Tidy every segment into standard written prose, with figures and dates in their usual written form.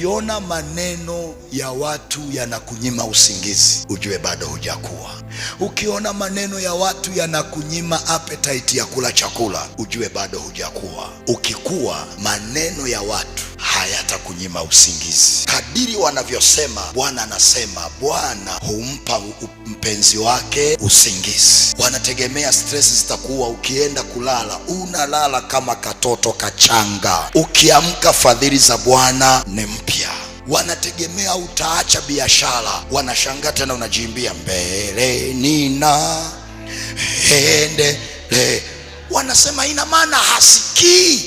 Ukiona maneno ya watu yanakunyima usingizi, ujue bado hujakuwa. Ukiona maneno ya watu yanakunyima appetite ya kula chakula, ujue bado hujakuwa. Ukikuwa, maneno ya watu hayatakunyima usingizi. Kadiri wanavyosema, Bwana anasema Bwana humpa mpenzi wake usingizi. Wanategemea stress zitakuwa, ukienda kulala unalala kama katoto kachanga. Ukiamka, fadhili za Bwana ni mpya. Wanategemea utaacha biashara, wanashangaa tena unajiimbia mbele nina endele. Wanasema ina maana hasikii.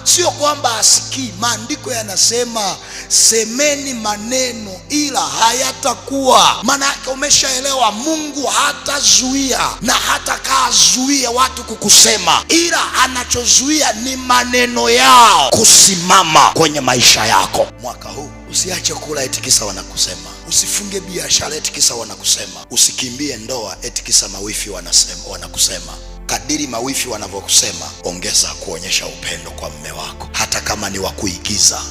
Sio kwamba hasikii. Maandiko yanasema semeni maneno ila hayatakuwa. Maana yake umeshaelewa, Mungu hatazuia na hatakazuia watu kukusema, ila anachozuia ni maneno yao kusimama kwenye maisha yako. Mwaka huu usiache kula eti kisa wanakusema. Usifunge biashara eti kisa wanakusema. Usikimbie ndoa eti kisa mawifi wanakusema. Kadiri mawifi wanavyokusema, ongeza kuonyesha upendo kwa mume wako, hata kama ni wa kuigiza.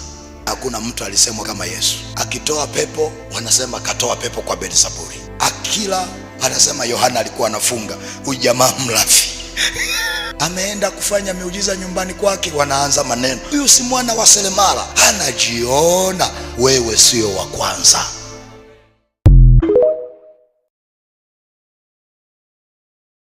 Hakuna mtu alisemwa kama Yesu. Akitoa pepo, wanasema katoa pepo kwa Beelzebuli. Akila, anasema Yohana alikuwa anafunga, huyu jamaa mlafi. Ameenda kufanya miujiza nyumbani kwake, wanaanza maneno, huyu si mwana wa seremala. Anajiona. Wewe sio wa kwanza.